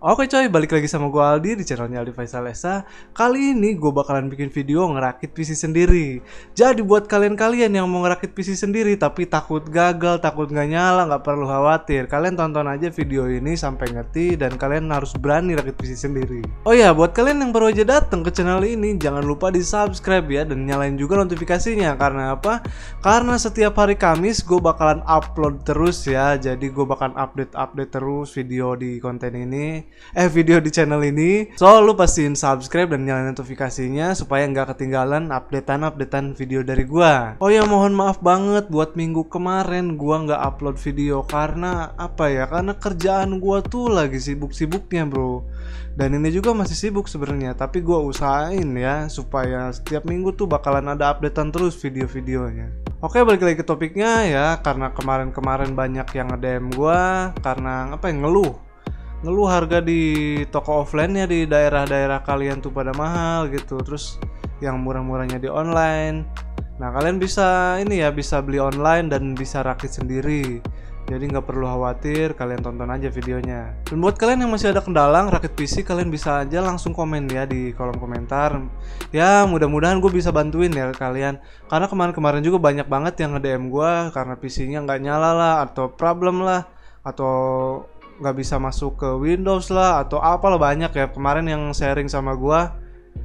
Oke coy, balik lagi sama gue Aldi di channelnya Aldi Faisal Esa. Kali ini gue bakalan bikin video ngerakit PC sendiri. Jadi buat kalian-kalian yang mau ngerakit PC sendiri tapi takut gagal, takut nggak nyala, nggak perlu khawatir. Kalian tonton aja video ini sampai ngerti dan kalian harus berani rakit PC sendiri. Oh ya, buat kalian yang baru aja datang ke channel ini, jangan lupa di subscribe ya dan nyalain juga notifikasinya. Karena apa? Karena setiap hari Kamis gue bakalan upload terus ya. Jadi gue bakalan update terus video di konten ini. Video di channel ini. So lu pastiin subscribe dan nyalain notifikasinya supaya nggak ketinggalan updatean video dari gua. Oh ya, mohon maaf banget buat minggu kemarin gua nggak upload video karena apa ya? Karena kerjaan gua tuh lagi sibuk-sibuknya, bro. Dan ini juga masih sibuk sebenarnya, tapi gua usahain ya supaya setiap minggu tuh bakalan ada updatean terus video-videonya. Oke, balik lagi ke topiknya ya. Karena kemarin-kemarin banyak yang nge-DM gua karena apa ya, ngeluh harga di toko offline ya di daerah-daerah kalian tuh pada mahal gitu, terus yang murah-murahnya di online. Nah, kalian bisa ini ya, bisa beli online dan bisa rakit sendiri. Jadi nggak perlu khawatir, kalian tonton aja videonya. Dan buat kalian yang masih ada kendala rakit PC, kalian bisa aja langsung komen ya di kolom komentar. Ya, mudah-mudahan gue bisa bantuin ya kalian. Karena kemarin-kemarin juga banyak banget yang nge-DM gue karena PC-nya nggak nyala lah, atau problem lah, atau nggak bisa masuk ke Windows lah, atau apalah, banyak ya kemarin yang sharing sama gua.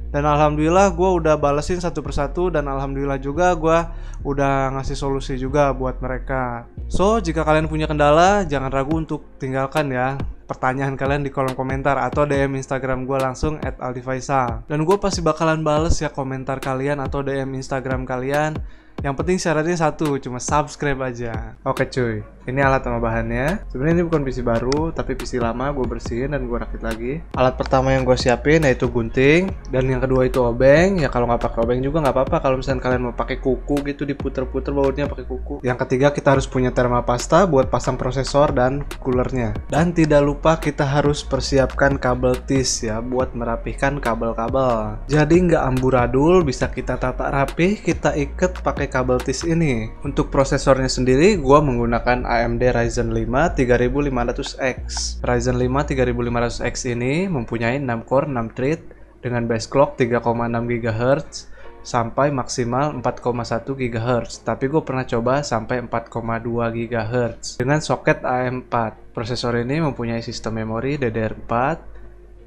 Dan alhamdulillah gua udah balesin satu persatu, dan alhamdulillah juga gua udah ngasih solusi juga buat mereka. So, jika kalian punya kendala, jangan ragu untuk tinggalkan ya pertanyaan kalian di kolom komentar atau DM Instagram gue langsung @aldifaisal. Dan gue pasti bakalan bales ya komentar kalian atau DM Instagram kalian. Yang penting syaratnya satu, cuma subscribe aja. Oke cuy, ini alat sama bahannya. Sebenarnya ini bukan PC baru, tapi PC lama gue bersihin dan gue rakit lagi. Alat pertama yang gue siapin yaitu gunting, dan yang kedua itu obeng. Ya kalau nggak pakai obeng juga nggak apa-apa. Kalau misalnya kalian mau pakai kuku gitu, diputer-puter bautnya pakai kuku. Yang ketiga kita harus punya thermopasta buat pasang prosesor dan coolernya. Dan tidak lupa kita harus persiapkan kabel tis ya buat merapihkan kabel-kabel. Jadi nggak amburadul, bisa kita tata rapih, kita ikat pakai kabel tis ini. Untuk prosesornya sendiri gua menggunakan AMD Ryzen 5 3500X. Ryzen 5 3500X ini mempunyai 6 core 6 thread dengan base clock 3,6 GHz sampai maksimal 4,1 GHz. Tapi gue pernah coba sampai 4,2 GHz dengan soket AM4. Prosesor ini mempunyai sistem memori DDR4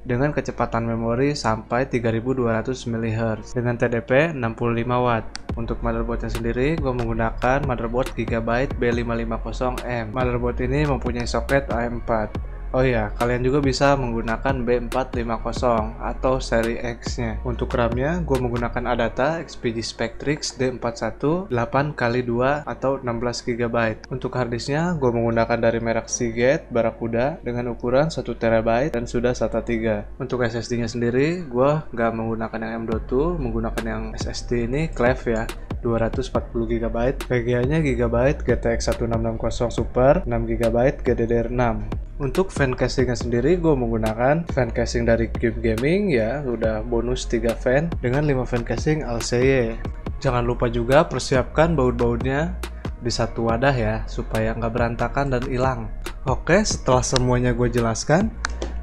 dengan kecepatan memori sampai 3200 MHz dengan TDP 65 Watt. Untuk motherboardnya sendiri, gue menggunakan motherboard Gigabyte B550M. Motherboard ini mempunyai soket AM4. Oh ya, kalian juga bisa menggunakan B450 atau seri X-nya. Untuk RAM-nya, gue menggunakan Adata XPG Spectrix D41 8x2 atau 16 GB. Untuk harddisknya, gue menggunakan dari merek Seagate Barracuda dengan ukuran 1 TB dan sudah SATA 3. Untuk SSD-nya sendiri, gue nggak menggunakan yang M.2, menggunakan yang SSD ini Cleve ya. 240 GB, VGA-nya Gigabyte GTX 1660 Super, 6 GB GDDR6. Untuk fan casingnya sendiri gue menggunakan fan casing dari Cube Gaming ya, udah bonus 3 fan dengan 5 fan casing LCY. Jangan lupa juga persiapkan baut-bautnya di satu wadah ya, supaya nggak berantakan dan hilang. Oke, setelah semuanya gue jelaskan,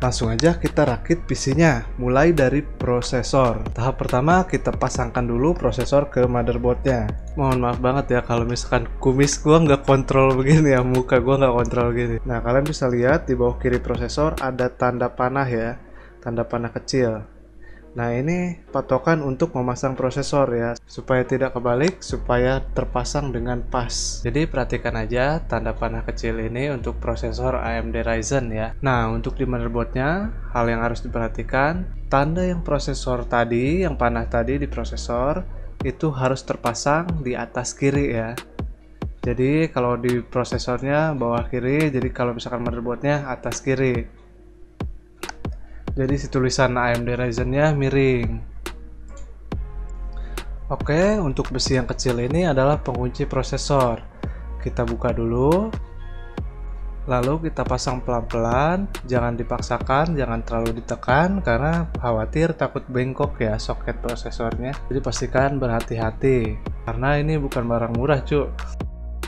langsung aja kita rakit PC-nya. Mulai dari prosesor. Tahap pertama kita pasangkan dulu prosesor ke motherboardnya. Mohon maaf banget ya kalau misalkan kumis gua nggak kontrol begini ya, muka gua nggak kontrol gini. Nah, kalian bisa lihat di bawah kiri prosesor ada tanda panah ya, tanda panah kecil. Nah, ini patokan untuk memasang prosesor ya, supaya tidak kebalik, supaya terpasang dengan pas. Jadi perhatikan aja tanda panah kecil ini untuk prosesor AMD Ryzen ya. Nah, untuk di motherboardnya, hal yang harus diperhatikan, tanda yang prosesor tadi, yang panah tadi di prosesor, itu harus terpasang di atas kiri ya. Jadi kalau di prosesornya bawah kiri, jadi kalau misalkan motherboardnya atas kiri. Jadi si tulisan AMD Ryzen-nya miring. Oke, untuk besi yang kecil ini adalah pengunci prosesor. Kita buka dulu. Lalu kita pasang pelan-pelan, jangan dipaksakan, jangan terlalu ditekan karena khawatir takut bengkok ya soket prosesornya. Jadi pastikan berhati-hati karena ini bukan barang murah, cuk.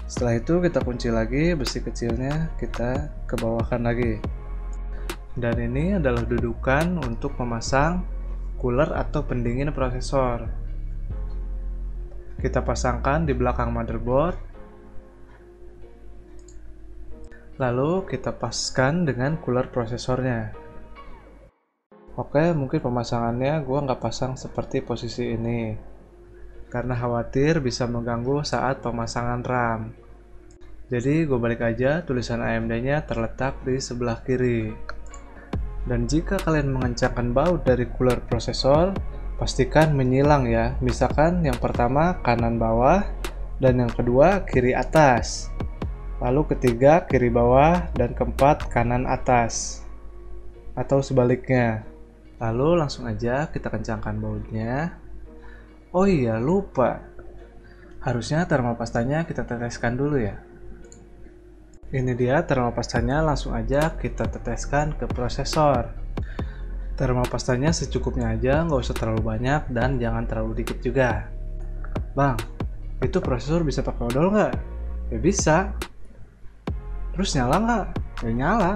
Setelah itu kita kunci lagi besi kecilnya, kita ke bawahkan lagi. Dan ini adalah dudukan untuk memasang cooler atau pendingin prosesor. Kita pasangkan di belakang motherboard. Lalu kita paskan dengan cooler prosesornya. Oke, mungkin pemasangannya gue nggak pasang seperti posisi ini, karena khawatir bisa mengganggu saat pemasangan RAM. Jadi gue balik aja, tulisan AMD-nya terletak di sebelah kiri. Dan jika kalian mengencangkan baut dari cooler prosesor, pastikan menyilang ya. Misalkan yang pertama kanan bawah, dan yang kedua kiri atas. Lalu ketiga kiri bawah, dan keempat kanan atas. Atau sebaliknya. Lalu langsung aja kita kencangkan bautnya. Oh iya, lupa. Harusnya termopastanya kita teteskan dulu ya. Ini dia termopastanya, langsung aja kita teteskan ke prosesor. Termopastanya secukupnya aja, nggak usah terlalu banyak dan jangan terlalu dikit juga. Bang, itu prosesor bisa pakai odol nggak? Ya bisa. Terus nyala nggak? Ya nyala.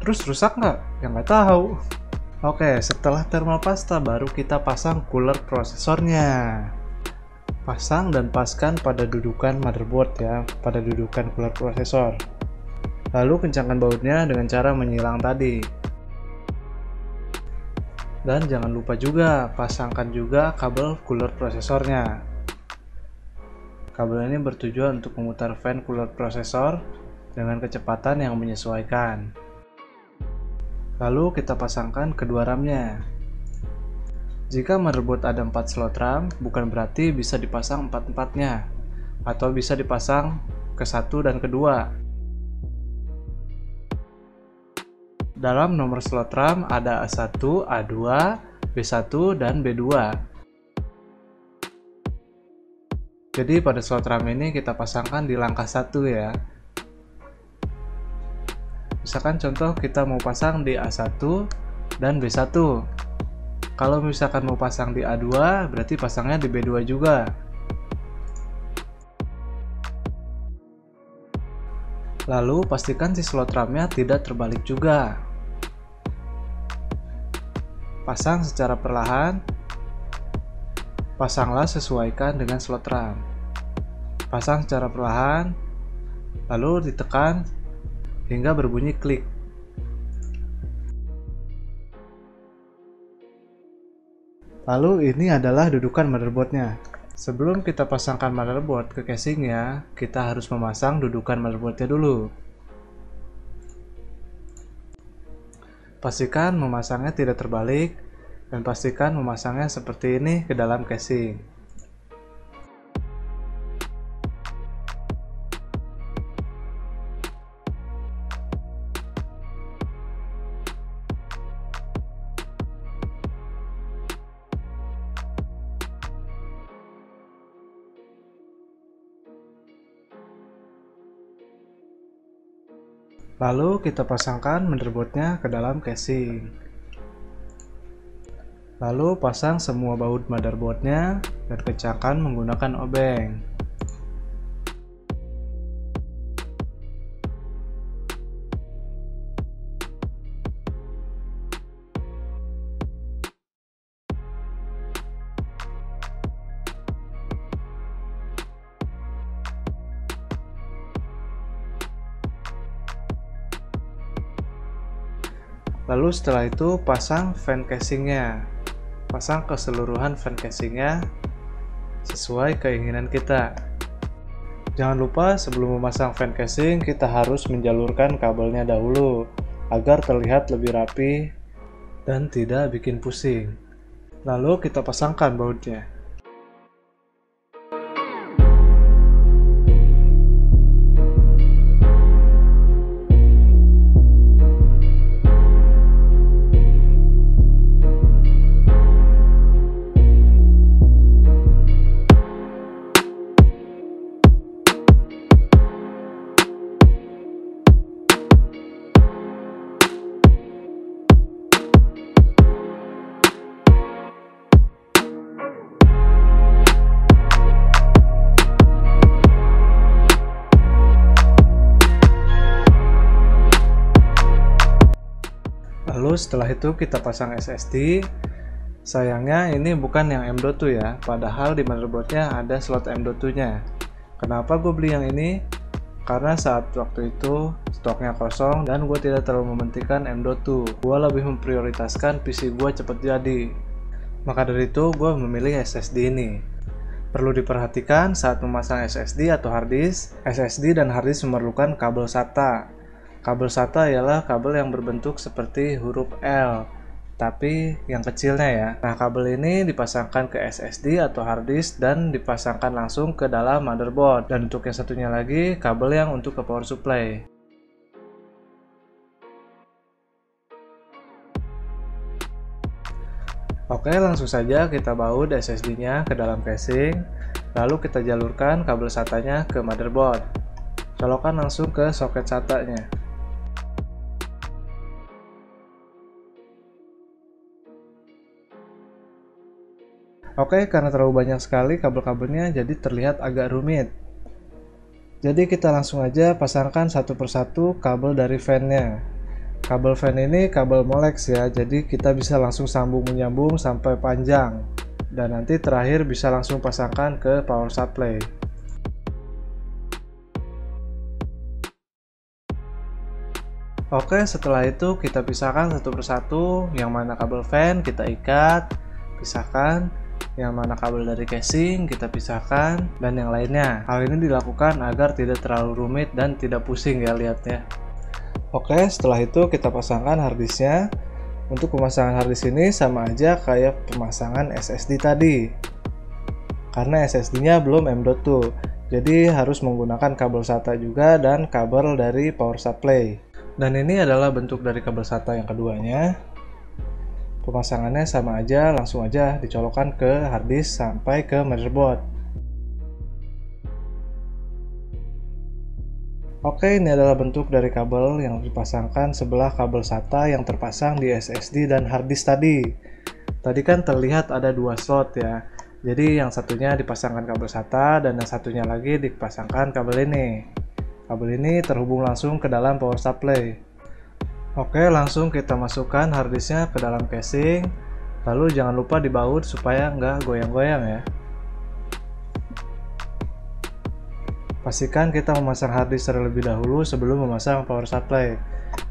Terus rusak nggak? Ya nggak tahu. Oke, setelah termopasta baru kita pasang cooler prosesornya. Pasang dan paskan pada dudukan motherboard ya, pada dudukan cooler prosesor. Lalu kencangkan bautnya dengan cara menyilang tadi. Dan jangan lupa juga pasangkan juga kabel cooler prosesornya. Kabel ini bertujuan untuk memutar fan cooler prosesor dengan kecepatan yang menyesuaikan. Lalu kita pasangkan kedua RAM-nya. Jika motherboard ada 4 slot RAM, bukan berarti bisa dipasang 4-4-nya, atau bisa dipasang ke 1 dan kedua. Dalam nomor slot RAM ada A1, A2, B1, dan B2. Jadi pada slot RAM ini kita pasangkan di langkah 1 ya. Misalkan contoh kita mau pasang di A1 dan B1. Kalau misalkan mau pasang di A2, berarti pasangnya di B2 juga. Lalu pastikan si slot RAM-nya tidak terbalik juga. Pasang secara perlahan. Pasanglah sesuaikan dengan slot RAM. Pasang secara perlahan, lalu ditekan hingga berbunyi klik. Lalu ini adalah dudukan motherboardnya. Sebelum kita pasangkan motherboard ke casingnya, kita harus memasang dudukan motherboardnya dulu. Pastikan memasangnya tidak terbalik, dan pastikan memasangnya seperti ini ke dalam casing. Lalu kita pasangkan motherboardnya ke dalam casing. Lalu pasang semua baut motherboardnya dan kencangkan menggunakan obeng. Lalu setelah itu pasang fan casingnya. Pasang keseluruhan fan casingnya sesuai keinginan kita. Jangan lupa sebelum memasang fan casing kita harus menjalurkan kabelnya dahulu agar terlihat lebih rapi dan tidak bikin pusing. Lalu kita pasangkan bautnya. Lalu setelah itu kita pasang SSD. Sayangnya ini bukan yang M.2 ya, padahal di motherboardnya ada slot M.2 nya. Kenapa gue beli yang ini? Karena saat waktu itu stoknya kosong dan gue tidak terlalu mementingkan M.2. Gue lebih memprioritaskan PC gue cepet jadi. Maka dari itu gue memilih SSD ini. Perlu diperhatikan saat memasang SSD atau harddisk, SSD dan harddisk memerlukan kabel SATA. Kabel SATA ialah kabel yang berbentuk seperti huruf L, tapi yang kecilnya ya. Nah, kabel ini dipasangkan ke SSD atau harddisk dan dipasangkan langsung ke dalam motherboard. Dan untuk yang satunya lagi, kabel yang untuk ke power supply. Oke, langsung saja kita baut SSD-nya ke dalam casing, lalu kita jalurkan kabel SATA-nya ke motherboard. Colokkan langsung ke soket SATA-nya. Oke, karena terlalu banyak sekali kabel-kabelnya jadi terlihat agak rumit. Jadi kita langsung aja pasangkan satu persatu kabel dari fan-nya. Kabel fan ini kabel Molex ya, jadi kita bisa langsung sambung menyambung sampai panjang. Dan nanti terakhir bisa langsung pasangkan ke power supply. Oke, setelah itu kita pisahkan satu persatu, yang mana kabel fan kita ikat, pisahkan. Yang mana kabel dari casing kita pisahkan, dan yang lainnya. Hal ini dilakukan agar tidak terlalu rumit dan tidak pusing ya lihatnya. Oke, setelah itu kita pasangkan harddisknya. Untuk pemasangan harddisk ini sama aja kayak pemasangan SSD tadi. Karena SSD-nya belum M.2, jadi harus menggunakan kabel SATA juga dan kabel dari power supply. Dan ini adalah bentuk dari kabel SATA yang keduanya. Pemasangannya sama aja, langsung aja dicolokkan ke harddisk sampai ke motherboard. Oke, ini adalah bentuk dari kabel yang dipasangkan sebelah kabel SATA yang terpasang di SSD dan harddisk tadi. Tadi kan terlihat ada dua slot ya. Jadi yang satunya dipasangkan kabel SATA dan yang satunya lagi dipasangkan kabel ini. Kabel ini terhubung langsung ke dalam power supply. Oke, langsung kita masukkan harddisknya ke dalam casing. Lalu jangan lupa dibaut supaya nggak goyang-goyang ya. Pastikan kita memasang harddisk terlebih dahulu sebelum memasang power supply.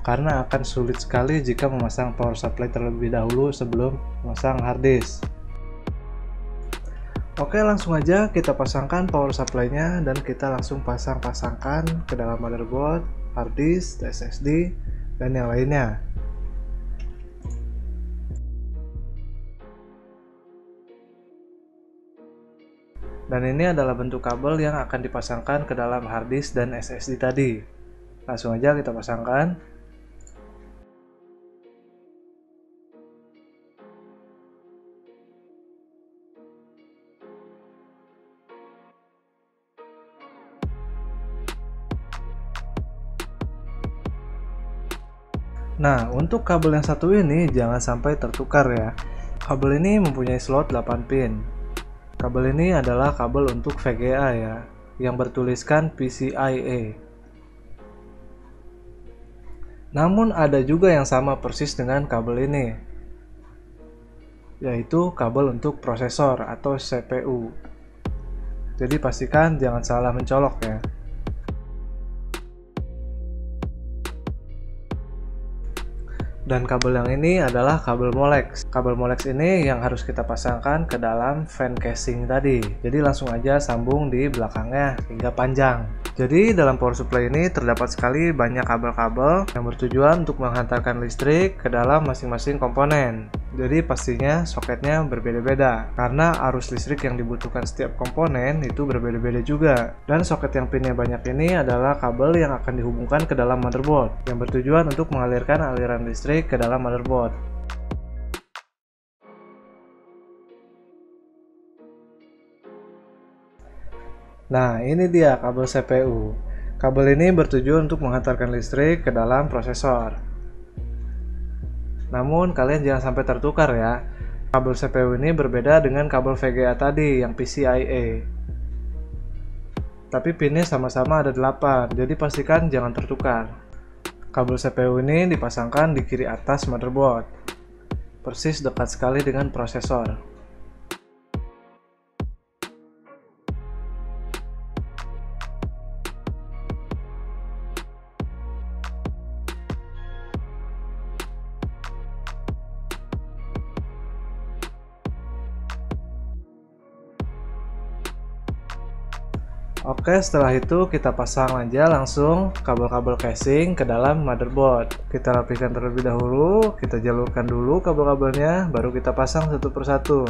Karena akan sulit sekali jika memasang power supply terlebih dahulu sebelum memasang harddisk. Oke, langsung aja kita pasangkan power supply-nya dan kita langsung pasangkan ke dalam motherboard, harddisk, SSD, dan yang lainnya. Dan ini adalah bentuk kabel yang akan dipasangkan ke dalam harddisk dan SSD tadi. Langsung aja kita pasangkan. Nah, untuk kabel yang satu ini jangan sampai tertukar ya. Kabel ini mempunyai slot 8 pin. Kabel ini adalah kabel untuk VGA ya, yang bertuliskan PCIe. Namun ada juga yang sama persis dengan kabel ini, yaitu kabel untuk prosesor atau CPU. Jadi pastikan jangan salah mencolok ya. Dan kabel yang ini adalah kabel Molex. Kabel Molex ini yang harus kita pasangkan ke dalam fan casing tadi. Jadi langsung aja sambung di belakangnya hingga panjang. Jadi dalam power supply ini terdapat sekali banyak kabel-kabel yang bertujuan untuk menghantarkan listrik ke dalam masing-masing komponen. Jadi pastinya soketnya berbeda-beda karena arus listrik yang dibutuhkan setiap komponen itu berbeda-beda juga. Dan soket yang pinnya banyak ini adalah kabel yang akan dihubungkan ke dalam motherboard yang bertujuan untuk mengalirkan aliran listrik ke dalam motherboard. Nah, ini dia kabel CPU. Kabel ini bertujuan untuk menghantarkan listrik ke dalam prosesor. Namun, kalian jangan sampai tertukar ya. Kabel CPU ini berbeda dengan kabel VGA tadi yang PCIe. Tapi pinnya sama-sama ada 8, jadi pastikan jangan tertukar. Kabel CPU ini dipasangkan di kiri atas motherboard, persis dekat sekali dengan prosesor. Oke, setelah itu kita pasang aja langsung kabel-kabel casing ke dalam motherboard. Kita rapikan terlebih dahulu, kita jalurkan dulu kabel-kabelnya, baru kita pasang satu persatu.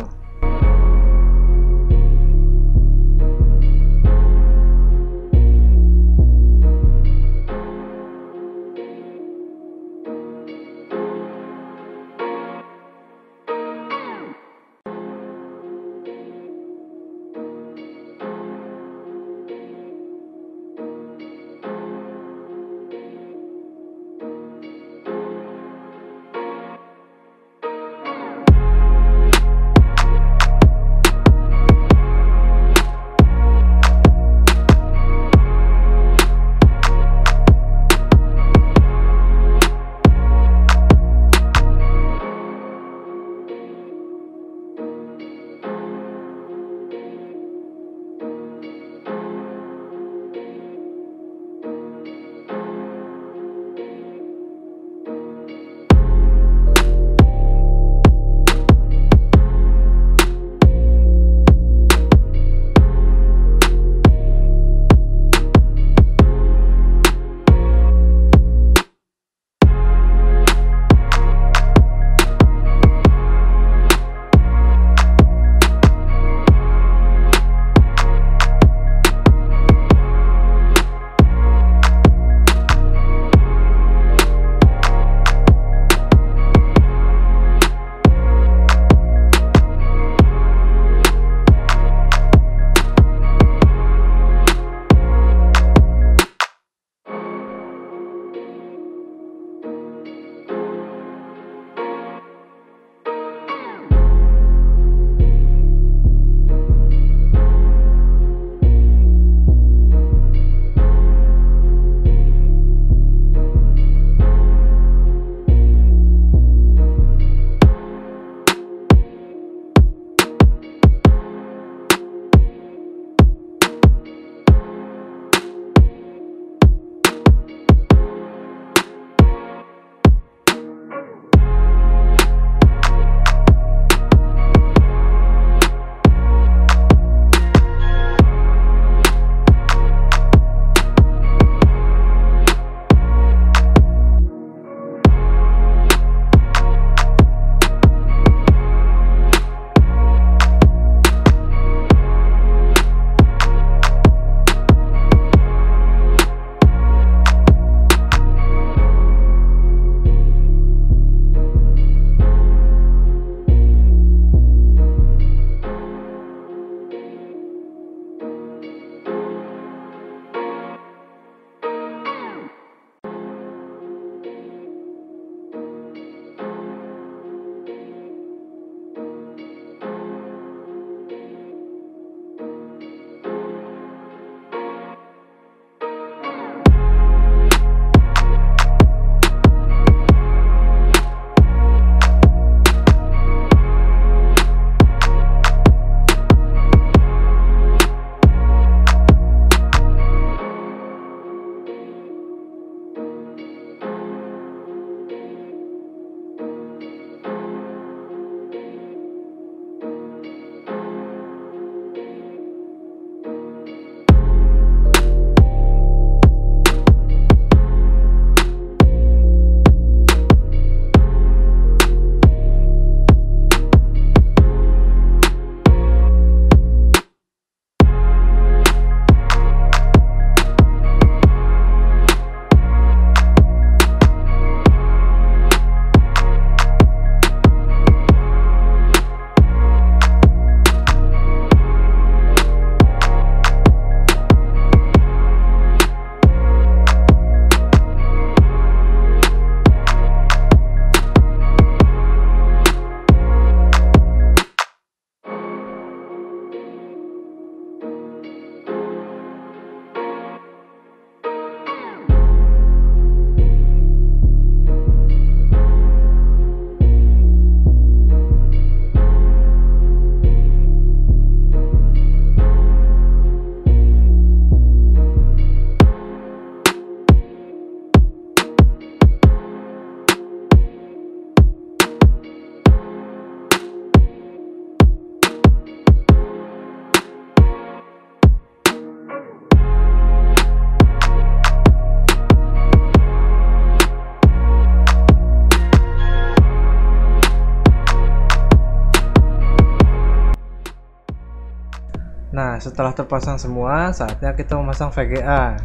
Nah, setelah terpasang semua, saatnya kita memasang VGA.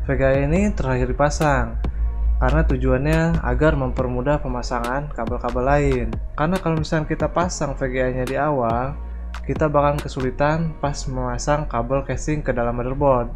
VGA ini terakhir dipasang karena tujuannya agar mempermudah pemasangan kabel-kabel lain. Karena kalau misalnya kita pasang VGA-nya di awal, kita bakalan kesulitan pas memasang kabel casing ke dalam motherboard.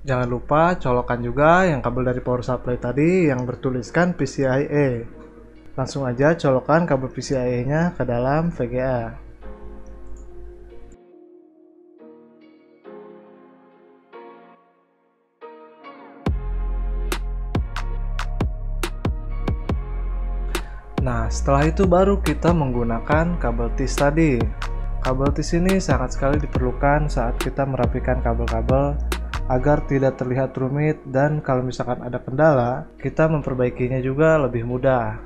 Jangan lupa colokan juga yang kabel dari power supply tadi yang bertuliskan PCIe. Langsung aja colokan kabel PCIe-nya ke dalam VGA. Nah, setelah itu baru kita menggunakan kabel TIS tadi. Kabel TIS ini sangat sekali diperlukan saat kita merapikan kabel-kabel agar tidak terlihat rumit, dan kalau misalkan ada kendala, kita memperbaikinya juga lebih mudah.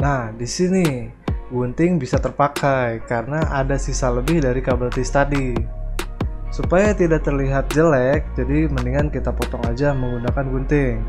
Nah, di sini gunting bisa terpakai karena ada sisa lebih dari kabel tis tadi. Supaya tidak terlihat jelek, jadi mendingan kita potong aja menggunakan gunting.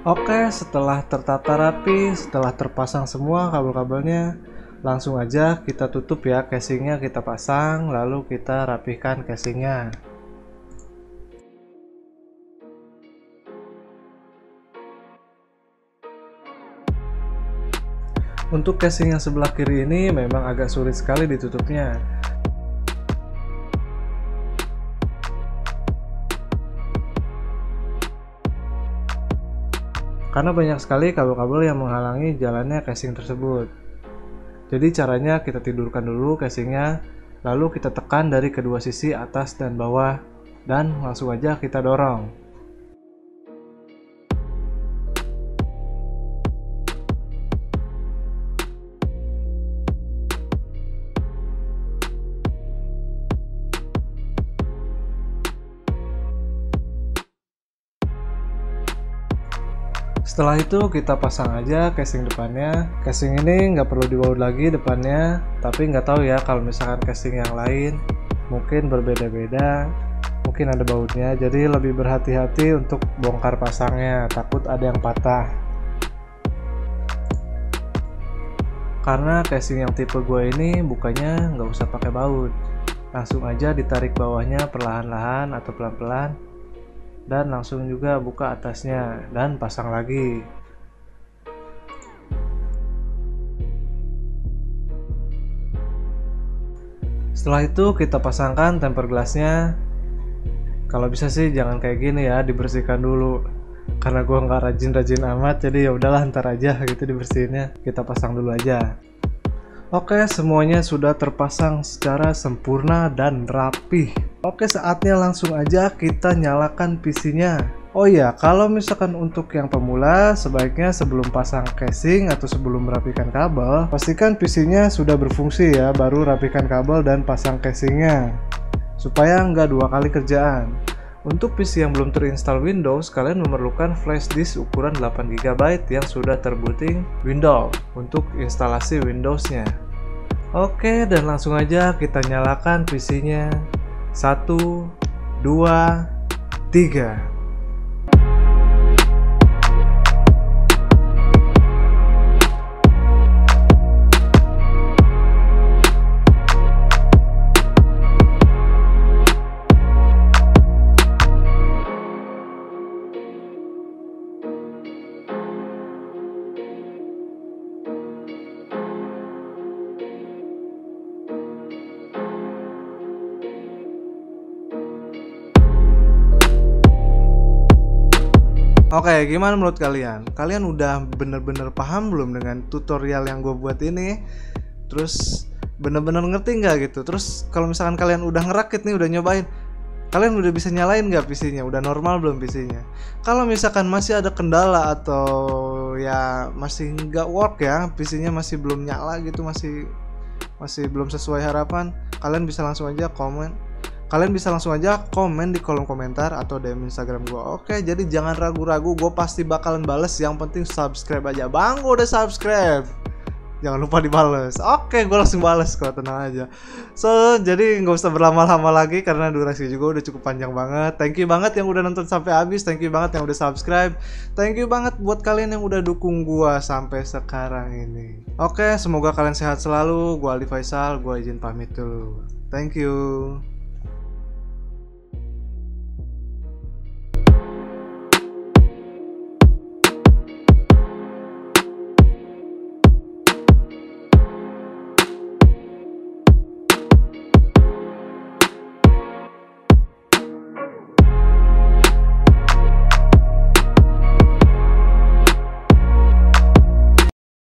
Oke, setelah tertata rapi, setelah terpasang semua kabel-kabelnya, langsung aja kita tutup ya casingnya, kita pasang lalu kita rapihkan casingnya. Untuk casing yang sebelah kiri ini memang agak sulit sekali ditutupnya. Karena banyak sekali kabel-kabel yang menghalangi jalannya casing tersebut. Jadi caranya kita tidurkan dulu casingnya, lalu kita tekan dari kedua sisi atas dan bawah, dan langsung aja kita dorong. Setelah itu kita pasang aja casing depannya. Casing ini nggak perlu dibaut lagi depannya, tapi nggak tahu ya kalau misalkan casing yang lain mungkin berbeda-beda, mungkin ada bautnya, jadi lebih berhati-hati untuk bongkar pasangnya, takut ada yang patah. Karena casing yang tipe gue ini bukanya nggak usah pakai baut, langsung aja ditarik bawahnya perlahan-lahan atau pelan-pelan, dan langsung juga buka atasnya dan pasang lagi. Setelah itu kita pasangkan tempered glassnya. Kalau bisa sih jangan kayak gini ya, dibersihkan dulu. Karena gua nggak rajin-rajin amat, jadi ya udahlah ntar aja gitu dibersihinnya. Kita pasang dulu aja. Oke, semuanya sudah terpasang secara sempurna dan rapih. Oke, saatnya langsung aja kita nyalakan PC-nya. Oh iya, kalau misalkan untuk yang pemula, sebaiknya sebelum pasang casing atau sebelum merapikan kabel, pastikan PC-nya sudah berfungsi ya, baru rapikan kabel dan pasang casingnya. Supaya nggak dua kali kerjaan. Untuk PC yang belum terinstall Windows, kalian memerlukan flash disk ukuran 8GB yang sudah terbooting Windows untuk instalasi Windows-nya. Oke, dan langsung aja kita nyalakan PC-nya. 1, 2, 3. Oke, gimana menurut kalian? Kalian udah bener-bener paham belum dengan tutorial yang gue buat ini? Terus bener-bener ngerti nggak gitu? Terus kalau misalkan kalian udah ngerakit nih, udah nyobain, kalian udah bisa nyalain nggak PC-nya? Udah normal belum PC-nya? Kalau misalkan masih ada kendala atau ya masih nggak work ya, PC-nya masih belum nyala gitu, masih belum sesuai harapan, kalian bisa langsung aja komen. Kalian bisa langsung aja komen di kolom komentar atau DM Instagram gue. Oke, jadi jangan ragu-ragu, gue pasti bakalan bales. Yang penting subscribe aja. Bang, gue udah subscribe, jangan lupa dibales. Oke, gue langsung bales kok, tenang aja. So, jadi nggak usah berlama-lama lagi karena durasi juga udah cukup panjang banget. Thank you banget yang udah nonton sampai habis. Thank you banget yang udah subscribe. Thank you banget buat kalian yang udah dukung gue sampai sekarang ini. Oke, semoga kalian sehat selalu. Gue Aldi Faisal, gue izin pamit dulu. Thank you.